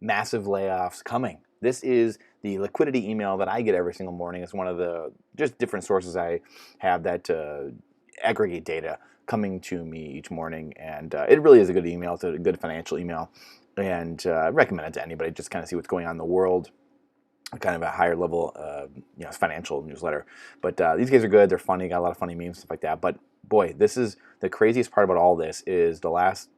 massive layoffs coming. This is the liquidity email that I get every single morning. It's one of the just different sources I have that aggregate data coming to me each morning, and it really is a good email. It's a good financial email, and I recommend it to anybody. Just kind of see what's going on in the world, kind of a higher level, financial newsletter. But these guys are good. They're funny. Got a lot of funny memes, stuff like that. But boy, this is the craziest part about all this is the last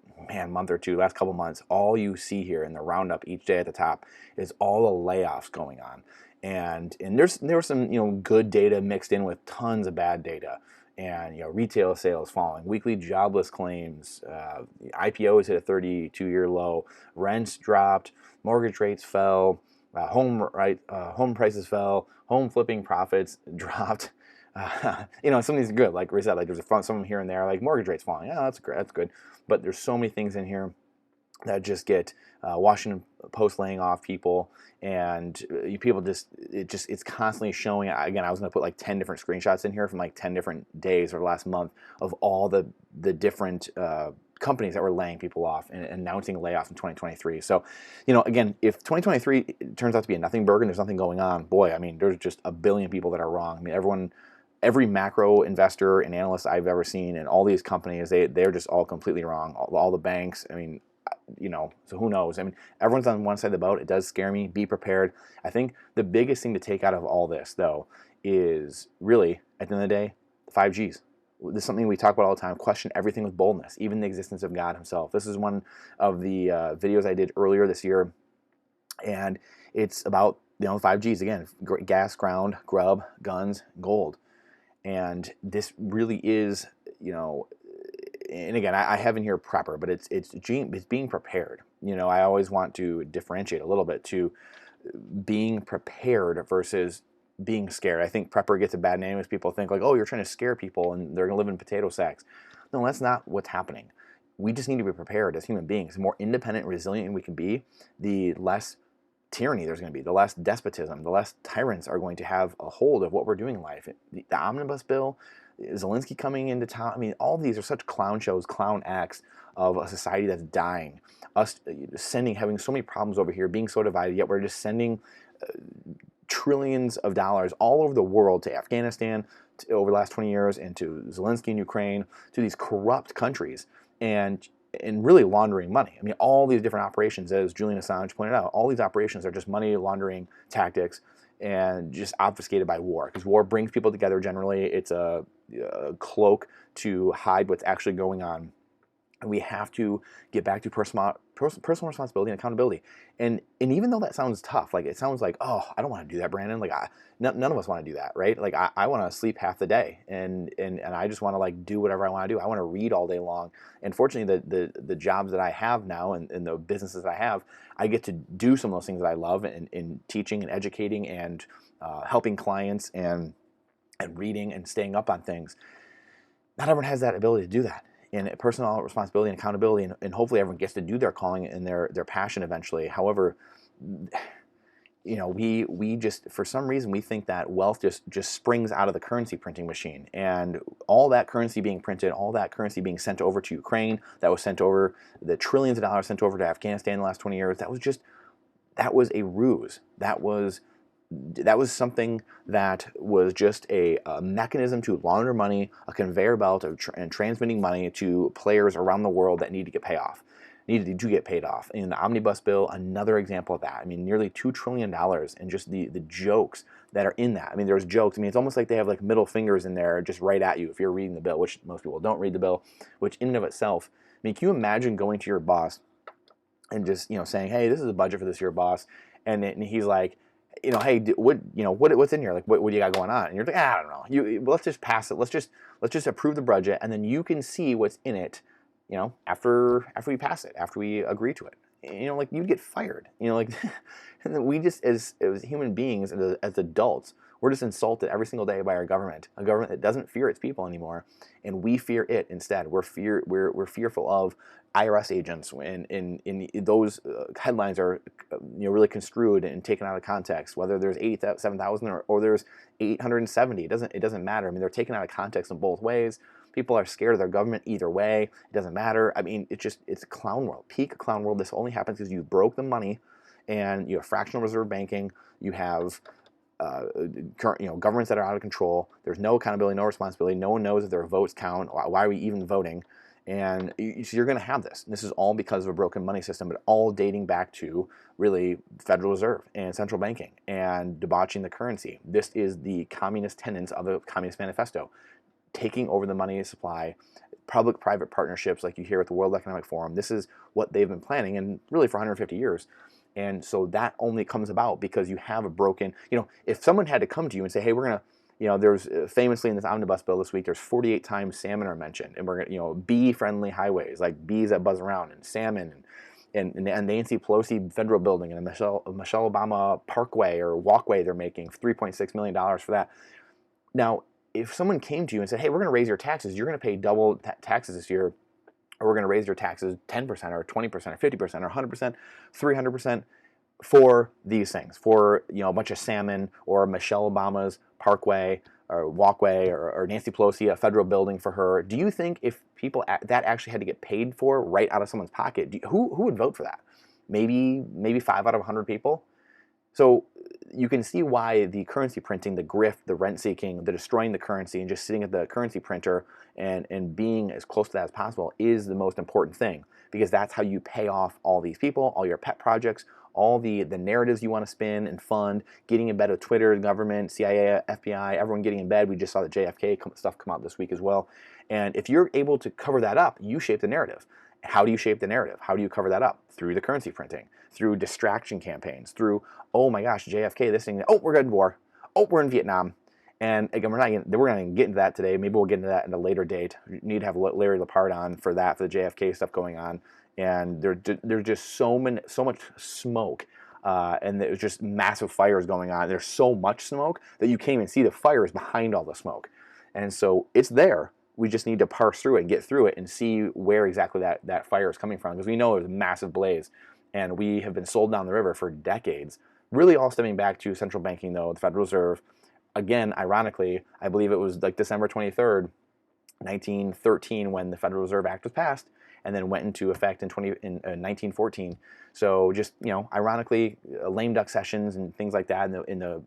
month or two, last couple months. All you see here in the roundup each day at the top is all the layoffs going on, and there was some good data mixed in with tons of bad data. And retail sales falling, weekly jobless claims, IPOs hit a 32-year low, rents dropped, mortgage rates fell, home prices fell, home flipping profits dropped. Some of these are good. Like we said, like there's some here and there, like mortgage rates falling. Yeah, that's great, that's good. But there's so many things in here that just get Washington Post laying off people, and people it's constantly showing. Again, I was going to put like 10 different screenshots in here from like 10 different days or last month of all the different companies that were laying people off and announcing layoffs in 2023. So, again, if 2023 turns out to be a nothing burger and there's nothing going on, boy, I mean, there's just a billion people that are wrong. I mean, every macro investor and analyst I've ever seen and all these companies, they're just all completely wrong. All the banks, I mean, so who knows? I mean, everyone's on one side of the boat. It does scare me. Be prepared. I think the biggest thing to take out of all this, though, is really, at the end of the day, 5Gs. This is something we talk about all the time. Question everything with boldness, even the existence of God himself. This is one of the videos I did earlier this year, and it's about 5Gs again: gas, ground, grub, guns, gold. And this really is, and again, I have in here prepper, but it's being prepared. I always want to differentiate a little bit to being prepared versus being scared. I think prepper gets a bad name as people think like, oh, you're trying to scare people and they're going to live in potato sacks. No, that's not what's happening. We just need to be prepared as human beings. The more independent and resilient we can be, the less tyranny there's going to be, the less despotism, the less tyrants are going to have a hold of what we're doing in life. The omnibus bill, Zelensky coming into town. I mean, all of these are such clown shows, clown acts of a society that's dying. Us having so many problems over here, being so divided, yet we're just sending trillions of dollars all over the world to Afghanistan over the last 20 years, and to Zelensky in Ukraine, to these corrupt countries, and really laundering money. I mean, all these different operations, as Julian Assange pointed out, all these operations are just money laundering tactics and just obfuscated by war. Because war brings people together generally. It's a cloak to hide what's actually going on. And we have to get back to personal responsibility and accountability. And even though that sounds tough, like it sounds like, oh, I don't want to do that, Brandon. Like none of us want to do that, right? Like I want to sleep half the day, and I just want to like do whatever I want to do. I want to read all day long. And fortunately, the jobs that I have now and the businesses that I have, I get to do some of those things that I love in teaching and educating and helping clients and reading and staying up on things. Not everyone has that ability to do that. And personal responsibility and accountability, and hopefully everyone gets to do their calling and their passion eventually. However, we just, for some reason, we think that wealth just springs out of the currency printing machine, and all that currency being printed, all that currency being sent over to Ukraine, that was sent over, the trillions of dollars sent over to Afghanistan in the last 20 years, that was a ruse. That was something that was just a mechanism to launder money, a conveyor belt and transmitting money to players around the world that needed to get paid off. And the omnibus bill, another example of that. I mean, nearly $2 trillion, and just the jokes that are in that. I mean, there's jokes. I mean, it's almost like they have like middle fingers in there just right at you if you're reading the bill, which most people don't read the bill, which in and of itself, I mean, can you imagine going to your boss and just, saying, hey, this is the budget for this year, boss. And he's like, hey, what's in here? Like, what do you got going on? And you're like, I don't know. Let's just pass it. Let's just approve the budget, and then you can see what's in it. After we pass it, after we agree to it. Like you'd get fired. Like we just as human beings, as adults, we're just insulted every single day by our government. A government that doesn't fear its people anymore, and we fear it instead. We're fearful of IRS agents, and in those headlines are really construed and taken out of context. Whether there's 7,000 or there's 870, it doesn't matter. I mean, they're taken out of context in both ways. People are scared of their government either way. It doesn't matter. I mean, it's a clown world, peak clown world. This only happens because you broke the money and you have fractional reserve banking. You have current, governments that are out of control. There's no accountability, no responsibility. No one knows if their votes count. Why are we even voting? And so you're going to have this. This is all because of a broken money system, but all dating back to really Federal Reserve and central banking and debauching the currency. This is the communist tenets of the Communist Manifesto, taking over the money supply, public-private partnerships like you hear at the World Economic Forum. This is what they've been planning, and really for 150 years. And so that only comes about because you have a broken, if someone had to come to you and say, hey, we're going to, there's famously in this omnibus bill this week, there's 48 times salmon are mentioned, and we're going to, bee-friendly highways, like bees that buzz around, and salmon, and Nancy Pelosi Federal Building, and a Michelle Obama Parkway or walkway they're making, $3.6 million for that. Now, if someone came to you and said, hey, we're going to raise your taxes, you're going to pay double taxes this year, or we're going to raise your taxes 10% or 20% or 50% or 100%, 300% for these things, for a bunch of salmon, or Michelle Obama's Parkway or walkway, or Nancy Pelosi, a federal building for her. Do you think if people that actually had to get paid for right out of someone's pocket, who would vote for that? Maybe 5 out of 100 people. So you can see why the currency printing, the grift, the rent seeking, the destroying the currency and just sitting at the currency printer and being as close to that as possible is the most important thing, because that's how you pay off all these people, all your pet projects, all the narratives you want to spin and fund, getting in bed with Twitter, government, CIA, FBI, everyone getting in bed. We just saw the JFK stuff come out this week as well. And if you're able to cover that up, you shape the narrative. How do you shape the narrative? How do you cover that up? Through the currency printing, through distraction campaigns, through, oh my gosh, JFK, this thing, oh, we're in war, oh, we're in Vietnam. And again, we're going to get into that today. Maybe we'll get into that at a later date. We need to have Larry Lepard on for that, for the JFK stuff going on. And there's just so much smoke, and there's just massive fires going on. There's so much smoke that you can't even see the fires behind all the smoke. And so it's there. We just need to parse through it and get through it and see where exactly that fire is coming from, because we know there's a massive blaze, and we have been sold down the river for decades. Really all stemming back to central banking, though, the Federal Reserve. Again, ironically, I believe it was like December 23rd, 1913 when the Federal Reserve Act was passed, and then went into effect in 1914. So just, ironically, lame duck sessions and things like that in the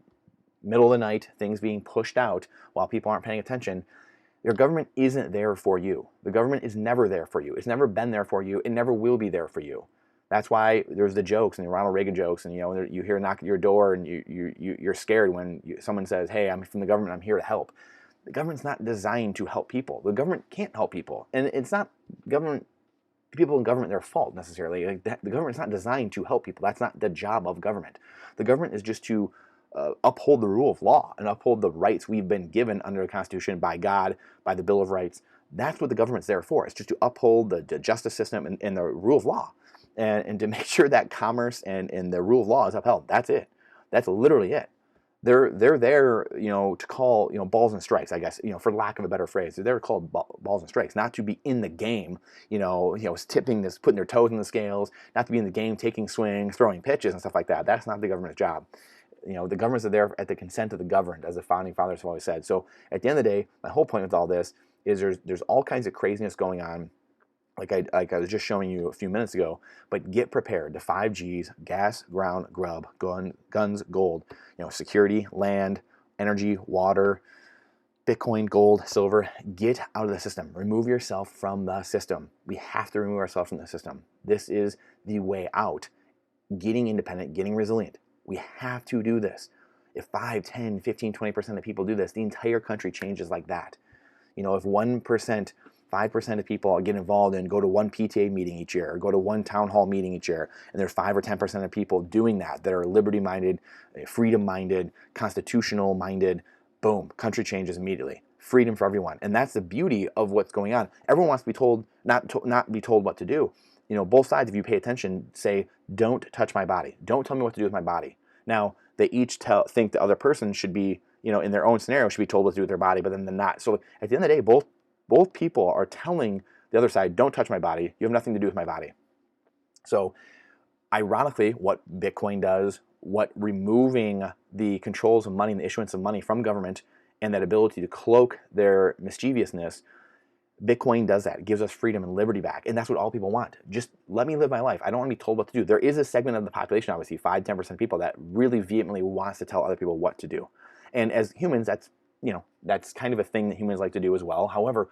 middle of the night, things being pushed out while people aren't paying attention. Your government isn't there for you. The government is never there for you. It's never been there for you. It never will be there for you. That's why there's the jokes and the Ronald Reagan jokes, and you hear a knock at your door, and you're scared when someone says, "Hey, I'm from the government. I'm here to help." The government's not designed to help people. The government can't help people, and it's not government. People in government, their fault necessarily. The government's not designed to help people. That's not the job of government. The government is just to uphold the rule of law and uphold the rights we've been given under the Constitution by God, by the Bill of Rights. That's what the government's there for. It's just to uphold the justice system and the rule of law, and to make sure that commerce and the rule of law is upheld. That's it. That's literally it. They're there, to call, balls and strikes, I guess, for lack of a better phrase. They're called balls and strikes, not to be in the game, tipping this, putting their toes in the scales, not to be in the game, taking swings, throwing pitches and stuff like that. That's not the government's job. The governments are there at the consent of the governed, as the founding fathers have always said. So at the end of the day, my whole point with all this is there's all kinds of craziness going on. Like I was just showing you a few minutes ago, but get prepared. The 5 Gs: gas, ground, grub, guns, gold. Security, land, energy, water, Bitcoin, gold, silver. Get out of the system. Remove yourself from the system. We have to remove ourselves from the system. This is the way out. Getting independent, getting resilient. We have to do this. If 5, 10, 15, 20% of people do this, the entire country changes like that. If 1%, 5% of people get involved and go to one PTA meeting each year, or go to one town hall meeting each year, and there's 5 or 10% of people doing that are liberty-minded, freedom-minded, constitutional-minded, boom, country changes immediately. Freedom for everyone. And that's the beauty of what's going on. Everyone wants to be told, not be told what to do. Both sides, if you pay attention, say, don't touch my body. Don't tell me what to do with my body. Now, they each think the other person should be, in their own scenario, should be told what to do with their body, but then they're not. So at the end of the day, both people are telling the other side, don't touch my body. You have nothing to do with my body. So ironically, what Bitcoin does, what removing the controls of money and the issuance of money from government and that ability to cloak their mischievousness, Bitcoin does that. It gives us freedom and liberty back. And that's what all people want. Just let me live my life. I don't want to be told what to do. There is a segment of the population, obviously, 5-10% of people that really vehemently wants to tell other people what to do. And as humans, that's kind of a thing that humans like to do as well. However,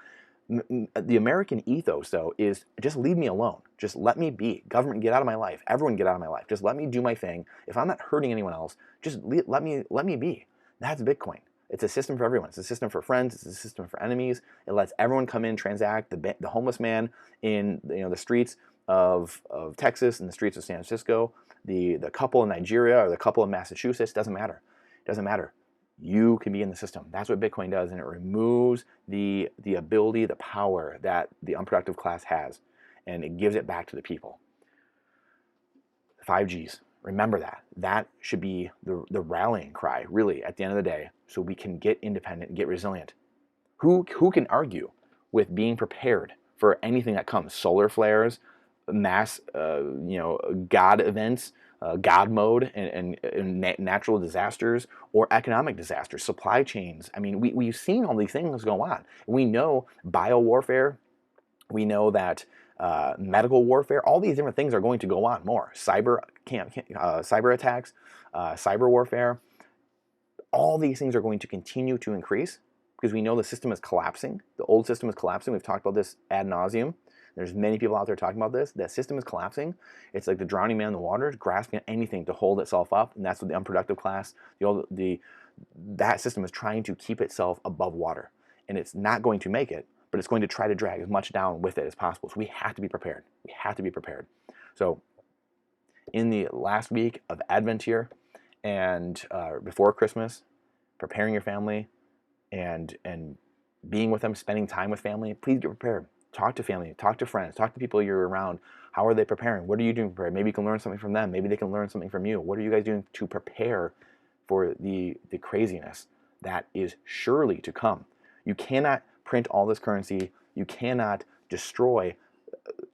the American ethos, though, is just leave me alone. Just let me be. Government, get out of my life. Everyone, get out of my life. Just let me do my thing. If I'm not hurting anyone else, just let me be. That's Bitcoin. It's a system for everyone. It's a system for friends. It's a system for enemies. It lets everyone come in, transact. The homeless man in the streets of Texas and the streets of San Francisco, the couple in Nigeria or the couple in Massachusetts, doesn't matter. Doesn't matter. You can be in the system. That's what Bitcoin does, and it removes the ability, the power that the unproductive class has, and it gives it back to the people. 5Gs. Remember that. That should be the rallying cry, really, at the end of the day, so we can get independent and get resilient. Who can argue with being prepared for anything that comes? Solar flares, mass, God events, God mode, and natural disasters or economic disasters, supply chains. I mean, we've seen all these things go on. We know biowarfare. We know that medical warfare, all these different things are going to go on more. Cyber attacks, cyber warfare, all these things are going to continue to increase because we know the system is collapsing. The old system is collapsing. We've talked about this ad nauseum. There's many people out there talking about this. That system is collapsing. It's like the drowning man in the water, grasping at anything to hold itself up, and that's what the unproductive class, that system is trying to keep itself above water, and it's not going to make it, but it's going to try to drag as much down with it as possible. So we have to be prepared. We have to be prepared. So in the last week of Advent here and before Christmas, preparing your family and being with them, spending time with family, please get prepared. Talk to family, talk to friends, talk to people you're around. How are they preparing? What are you doing to prepare? Maybe you can learn something from them. Maybe they can learn something from you. What are you guys doing to prepare for the craziness that is surely to come? You cannot print all this currency. You cannot destroy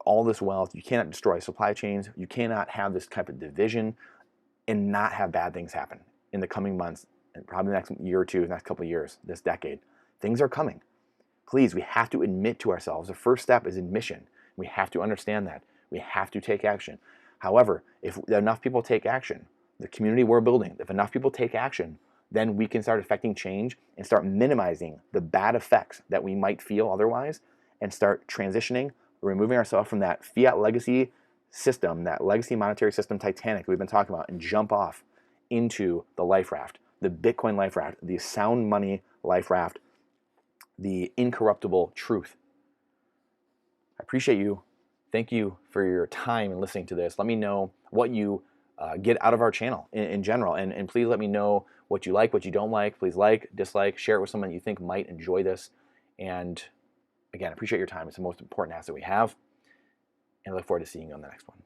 all this wealth. You cannot destroy supply chains. You cannot have this type of division and not have bad things happen in the coming months and probably the next year or two, the next couple of years, this decade. Things are coming. Please, we have to admit to ourselves. The first step is admission. We have to understand that. We have to take action. However, if enough people take action, the community we're building, if enough people take action, then we can start affecting change and start minimizing the bad effects that we might feel otherwise and start transitioning, removing ourselves from that fiat legacy system, that legacy monetary system Titanic we've been talking about, and jump off into the life raft, the Bitcoin life raft, the sound money life raft, the incorruptible truth. I appreciate you. Thank you for your time in listening to this. Let me know what you get out of our channel in general. And please let me know what you like, what you don't like. Please like, dislike, share it with someone you think might enjoy this. And again, I appreciate your time. It's the most important asset we have. And I look forward to seeing you on the next one.